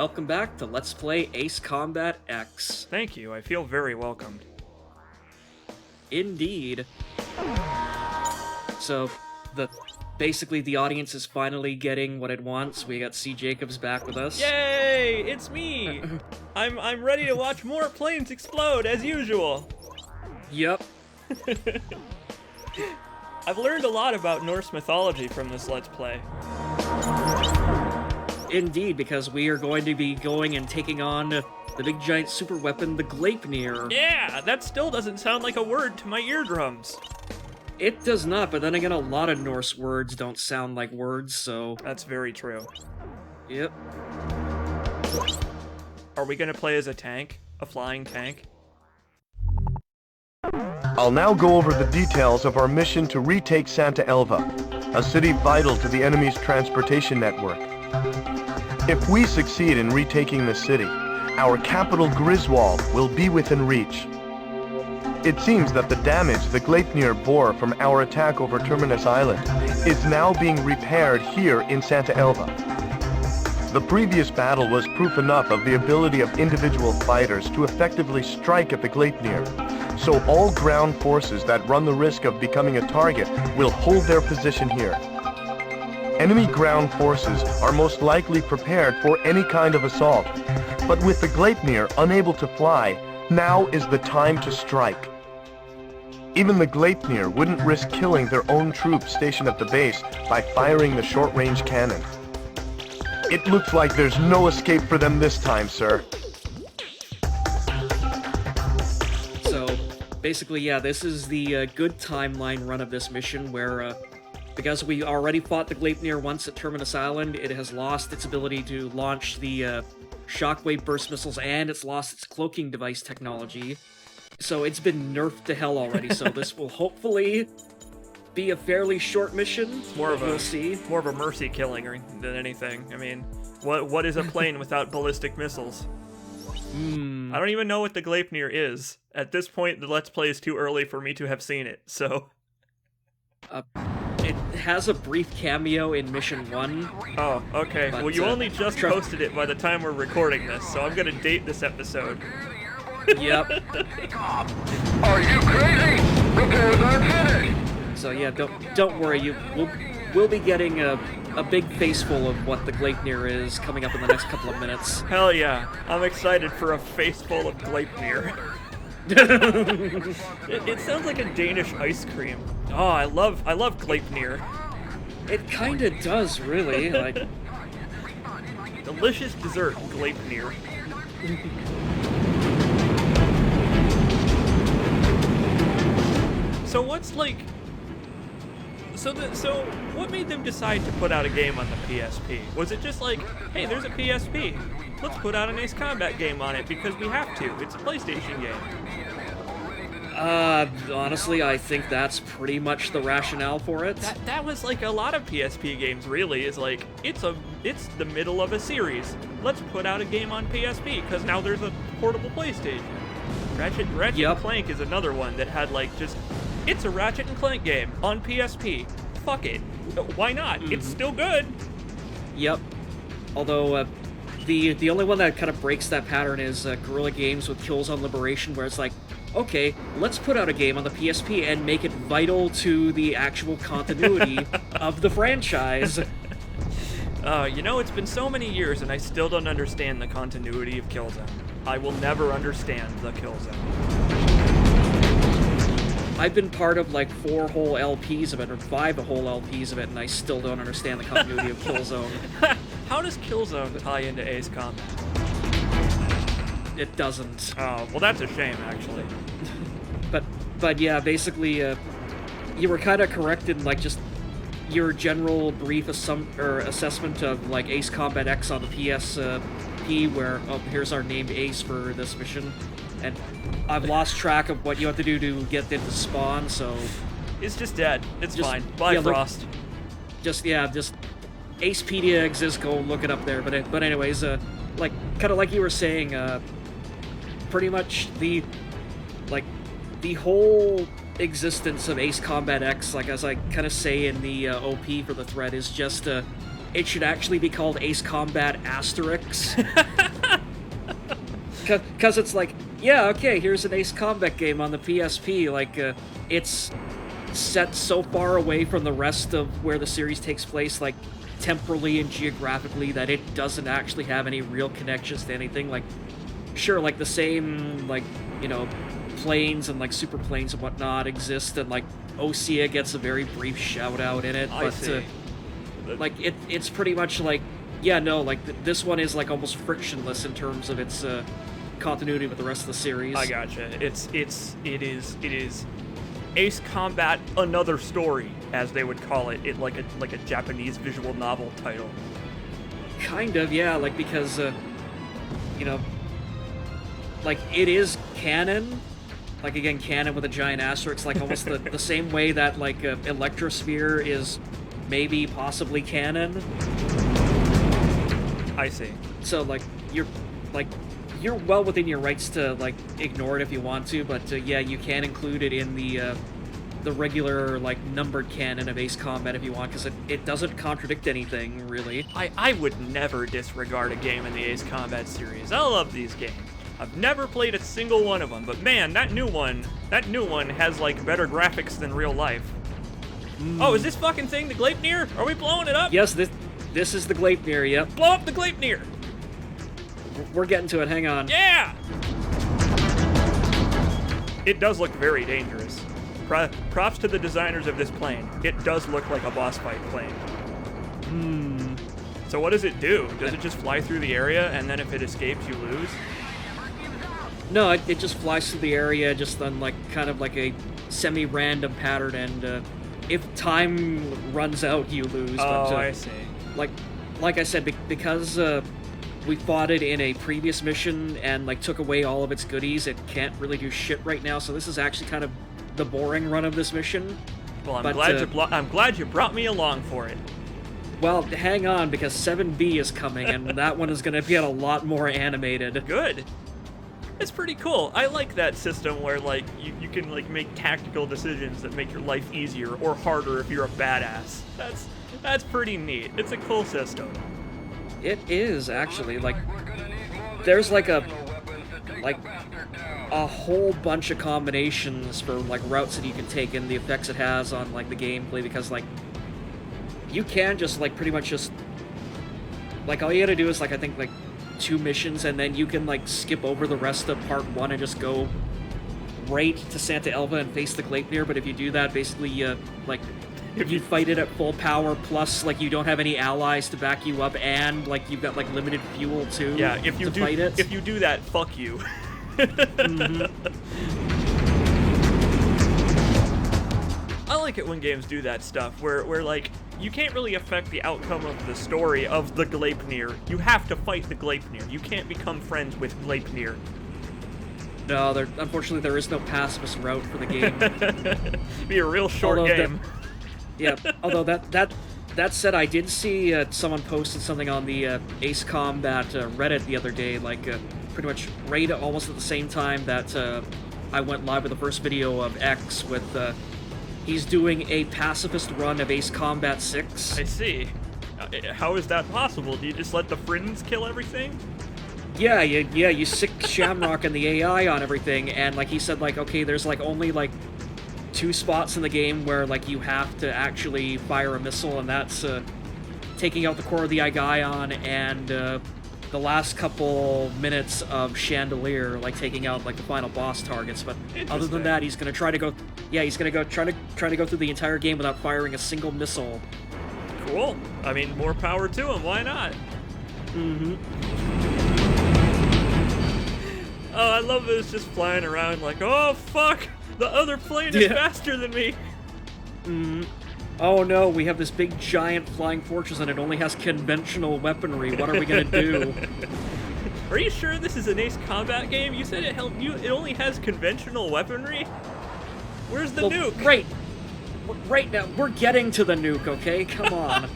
welcome back to Let's Play Ace Combat X. Thank you, I feel very welcomed. Indeed. So, basically the audience is finally getting what it wants. We got CJacobs back with us. Yay! It's me! I'm ready to watch more planes explode, as usual! Yep. I've learned a lot about Norse mythology from this Let's Play. Indeed, because we are going to be going and taking on the big giant super weapon, the Gleipnir. Yeah, that still doesn't sound like a word to my eardrums. It does not, but then again, a lot of Norse words don't sound like words, so... That's very true. Yep. Are we gonna play as a tank? A flying tank? I'll now go over the details of our mission to retake Santa Elva, a city vital to the enemy's transportation network. If we succeed in retaking the city, our capital Griswold will be within reach. It seems that the damage the Gleipnir bore from our attack over Terminus Island is now being repaired here in Santa Elva. The previous battle was proof enough of the ability of individual fighters to effectively strike at the Gleipnir, so all ground forces that run the risk of becoming a target will hold their position here. Enemy ground forces are most likely prepared for any kind of assault, but with the Gleipnir unable to fly, now is the time to strike. Even the Gleipnir wouldn't risk killing their own troops stationed at the base by firing the short-range cannon. It looks like there's no escape for them this time, sir. So, basically, yeah, this is the good timeline run of this mission where, because we already fought the Gleipnir once at Terminus Island, it has lost its ability to launch the shockwave burst missiles, and it's lost its cloaking device technology. So it's been nerfed to hell already, so this will hopefully be a fairly short mission. We'll see. More of a mercy killing than anything. I mean, what is a plane without ballistic missiles? I don't even know what the Gleipnir is. At this point, the Let's Play is too early for me to have seen it, so... It has a brief cameo in Mission 1. Oh, okay. But, well, you only just posted it by the time we're recording this, so I'm gonna date this episode. Yep. Are you crazy? Repairs aren't finished. So yeah, don't worry. We'll be getting a big face full of what the Gleipnir is coming up in the next couple of minutes. Hell yeah! I'm excited for a face full of Gleipnir. It sounds like a Danish ice cream. Oh, I love Gleipnir. It kinda does, really. Like, delicious dessert, Gleipnir. So what's like? So what made them decide to put out a game on the PSP? Was it just like, hey, there's a PSP, let's put out an Ace Combat game on it because we have to. It's a PlayStation game. Honestly, I think that's pretty much the rationale for it. That was like a lot of PSP games, really, is like, it's the middle of a series. Let's put out a game on PSP, because now there's a portable PlayStation. Ratchet Yep. and Clank is another one that had like just, it's a Ratchet and Clank game on PSP. Fuck it. Why not? It's still good. Yep. Although, the only one that kind of breaks that pattern is Guerrilla Games with Killzone Liberation, where it's like, okay, let's put out a game on the PSP and make it vital to the actual continuity of the franchise. You know, it's been so many years and I still don't understand the continuity of Killzone. I will never understand the Killzone. I've been part of like 4 whole LPs of it, or 5 whole LPs of it, and I still don't understand the continuity of Killzone. How does Killzone tie into Ace Combat? It doesn't. Oh, well that's a shame, actually. But yeah, basically, you were kind of correct in like just your general brief assessment of like Ace Combat X on the PSP, where, oh, here's our named Ace for this mission, and I've lost track of what you have to do to get it to spawn, so... It's just dead. It's just, fine. Bye, yeah, Frost. Just Acepedia exists, go look it up there, but anyways, like, kind of like you were saying, pretty much the whole existence of Ace Combat X, like as I kind of say in the OP for the thread, is just it should actually be called Ace Combat Asterix. Because it's like, yeah, okay, here's an Ace Combat game on the PSP. Like, it's set so far away from the rest of where the series takes place, like, temporally and geographically, that it doesn't actually have any real connections to anything. Like, sure, like, the same, like, you know, planes and, like, super planes and whatnot exist, and, like, Osea gets a very brief shout-out in it, but, like, it's pretty much like, yeah, no, like, this one is, like, almost frictionless in terms of its, continuity with the rest of the series. I gotcha. It is Ace Combat Another Story, as they would call it, like a Japanese visual novel title. Kind of, yeah, like, because, you know, like, it is canon, like, again, canon with a giant asterisk, like, almost the same way that, like, Electrosphere is maybe possibly canon. I see. So, like, you're well within your rights to, like, ignore it if you want to, but, yeah, you can include it in the regular, like, numbered canon of Ace Combat if you want, because it doesn't contradict anything, really. I would never disregard a game in the Ace Combat series. I love these games. I've never played a single one of them, but man, that new one has, like, better graphics than real life. Oh, is this fucking thing the Gleipnir? Are we blowing it up? Yes, this is the Gleipnir, yep. Blow up the Gleipnir! We're getting to it, hang on. Yeah! It does look very dangerous. Props to the designers of this plane. It does look like a boss fight plane. So what does it do? Does it just fly through the area, and then if it escapes, you lose? No, it just flies through the area, just on, like, kind of like a semi-random pattern, and if time runs out, you lose. Oh, but, I see. Like I said, because we fought it in a previous mission and, like, took away all of its goodies, it can't really do shit right now, so this is actually kind of the boring run of this mission. Well, I'm glad you brought me along for it. Well, hang on, because 7B is coming, and that one is going to get a lot more animated. Good. It's pretty cool. I like that system where, like, you can, like, make tactical decisions that make your life easier or harder if you're a badass. That's pretty neat. It's a cool system. It is, actually. Like, there's, like, a whole bunch of combinations for, like, routes that you can take and the effects it has on, like, the gameplay, because, like, you can just, like, pretty much just, like, all you gotta do is, like, I think, like, 2 missions, and then you can, like, skip over the rest of part 1 and just go right to Santa Elva and face the Gleipnir, but if you do that, basically, like, if you fight it at full power, plus, like, you don't have any allies to back you up, and, like, you've got, like, limited fuel, too, yeah, if you fight it. If you do that, fuck you. I like it when games do that stuff, where like, you can't really affect the outcome of the story of the Gleipnir. You have to fight the Gleipnir. You can't become friends with Gleipnir. No, unfortunately, there is no pacifist route for the game. Be a real short game. Yeah, although that said, I did see someone posted something on the Ace Combat Reddit the other day, like, pretty much right almost at the same time that I went live with the first video of X with, he's doing a pacifist run of Ace Combat 6. I see. How is that possible? Do you just let the friends kill everything? Yeah, you sick Shamrock and the AI on everything, and, like, he said, like, okay, there's, like, only, like, 2 spots in the game where, like, you have to actually fire a missile, and that's taking out the core of the Igaion and the last couple minutes of Chandelier, like, taking out, like, the final boss targets. But other than that, he's gonna try to go. Yeah, he's gonna go try to go through the entire game without firing a single missile. Cool. I mean, more power to him. Why not? Mm-hmm. Oh, I love that it's just flying around like, oh fuck, the other plane is faster than me. Mm-hmm. Oh no, we have this big giant flying fortress and it only has conventional weaponry. What are we gonna do? Are you sure this is an Ace Combat game? You said it only has conventional weaponry? Where's the nuke? Right now, we're getting to the nuke, okay? Come on.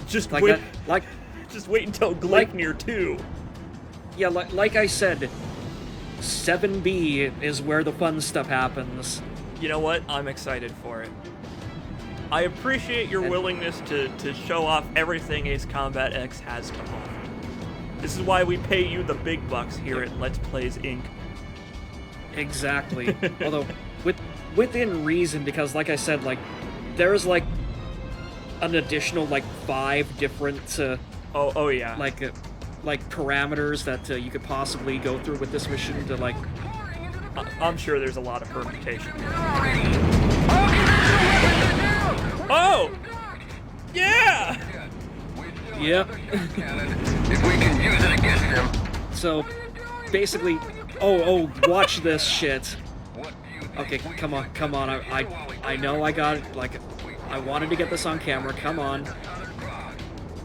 Just like wait. That, just wait until Gleipnir 2. Yeah, like I said, 7B is where the fun stuff happens. You know what? I'm excited for it. I appreciate your willingness to show off everything Ace Combat X has to offer. This is why we pay you the big bucks here at Let's Plays Inc. Exactly. Although, within reason, because like I said, like, there's like an additional like 5 different Oh yeah. like parameters that you could possibly go through with this mission to like. I'm sure there's a lot of permutation. Oh! Yeah! Yep. If we can use it against them. So, basically, oh, watch this shit. Okay, come on. I know I got it. Like, I wanted to get this on camera. Come on.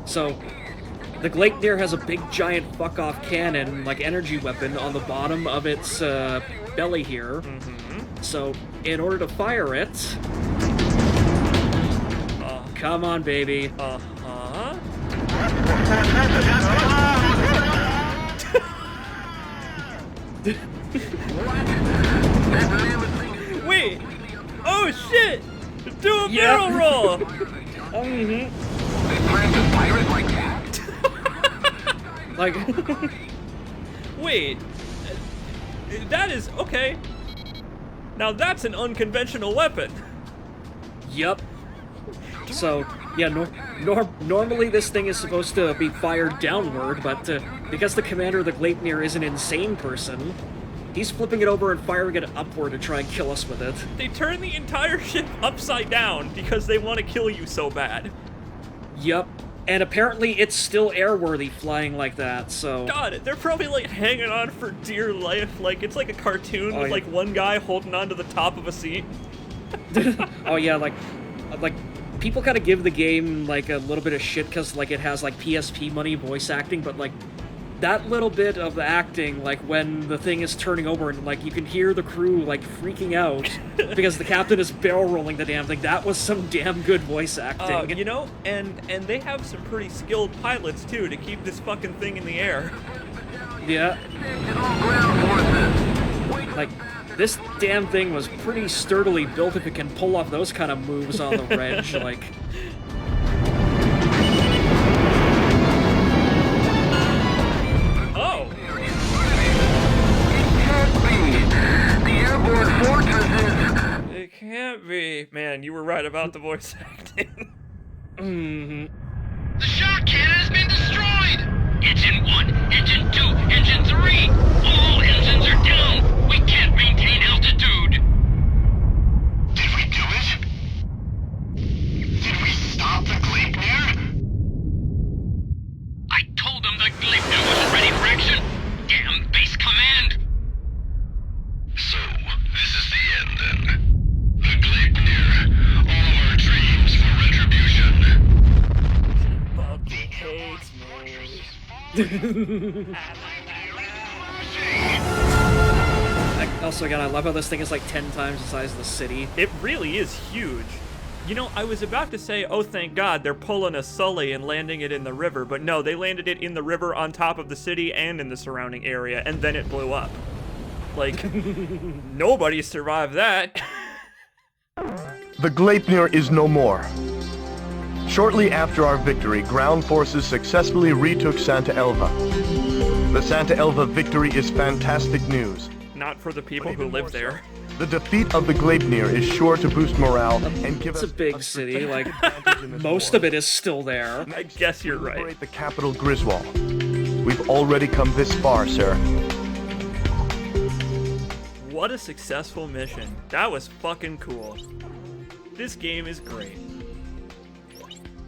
So, the Gleipnir has a big giant fuck-off cannon, like energy weapon, on the bottom of its belly here. Mm-hmm. So, in order to fire it, come on, baby. Uh-huh. Wait! Oh shit! Do a barrel roll! Mm-hmm. They plan to fire it like that? Like, Wait. That is okay. Now that's an unconventional weapon. Yep. So, yeah, normally this thing is supposed to be fired downward, but because the commander of the Gleipnir is an insane person, he's flipping it over and firing it upward to try and kill us with it. They turn the entire ship upside down because they want to kill you so bad. Yep. And apparently it's still airworthy flying like that, so... God, they're probably like hanging on for dear life. Like, it's like a cartoon with yeah. like one guy holding on to the top of a seat. Oh yeah, like people kind of give the game like a little bit of shit because like it has like PSP money voice acting, but like that little bit of acting, like when the thing is turning over and like you can hear the crew like freaking out because the captain is barrel rolling the damn thing, that was some damn good voice acting. You know, and they have some pretty skilled pilots too to keep this fucking thing in the air. Yeah. Like, this damn thing was pretty sturdily built if it can pull off those kind of moves on the reg, like... Oh! It can't be. Man, you were right about the voice acting. Mm-hmm. The shock cannon has been destroyed! Engine 1, Engine 2, Engine 3! All engines are down! We can't maintain altitude! Did we do it? Did we stop the Gleipnir? I told them the Gleipnir wasn't ready for action! Damn base command! So, this is the end then. The Gleipnir. All of our dreams for retribution. Fucking hates me. Also, again, I love how this thing is like 10 times the size of the city. It really is huge. You know, I was about to say, oh, thank God, they're pulling a Sully and landing it in the river, but no, they landed it in the river on top of the city and in the surrounding area, and then it blew up. Like, nobody survived that. The Gleipnir is no more. Shortly after our victory, ground forces successfully retook Santa Elva. The Santa Elva victory is fantastic news. Not for the people who live there. The defeat of the Gleipnir is sure to boost morale and give It's us a big city, like, advantage in this most war. of it is still there. I guess you're right. Liberate the capital Griswold. We've already come this far, sir. What a successful mission. That was fucking cool. This game is great.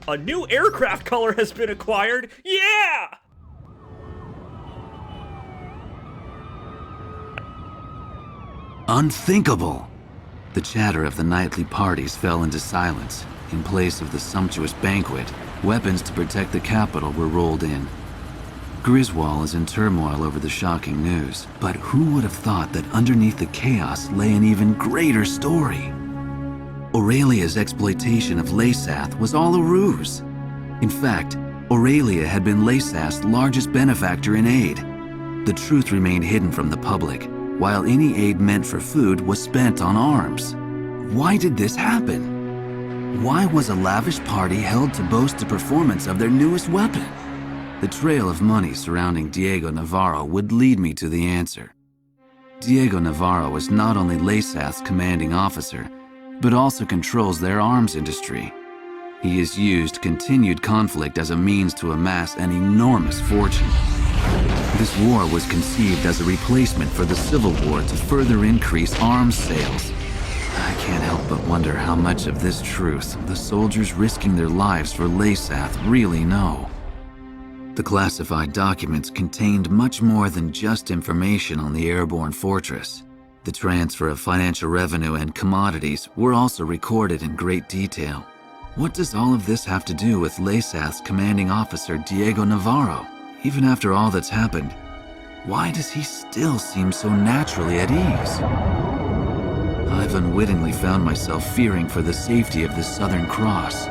A new aircraft color has been acquired. Yeah! Unthinkable! The chatter of the nightly parties fell into silence. In place of the sumptuous banquet, weapons to protect the capital were rolled in. Griswold is in turmoil over the shocking news, but who would have thought that underneath the chaos lay an even greater story? Aurelia's exploitation of Laysath was all a ruse. In fact, Aurelia had been Laysath's largest benefactor in aid. The truth remained hidden from the public, while any aid meant for food was spent on arms. Why did this happen? Why was a lavish party held to boast the performance of their newest weapon? The trail of money surrounding Diego Navarro would lead me to the answer. Diego Navarro is not only Lesath's commanding officer, but also controls their arms industry. He has used continued conflict as a means to amass an enormous fortune. This war was conceived as a replacement for the Civil War to further increase arms sales. I can't help but wonder how much of this truth the soldiers risking their lives for Lesath really know. The classified documents contained much more than just information on the airborne fortress. The transfer of financial revenue and commodities were also recorded in great detail. What does all of this have to do with Lesath's commanding officer Diego Navarro? Even after all that's happened, why does he still seem so naturally at ease? I've unwittingly found myself fearing for the safety of the Southern Cross.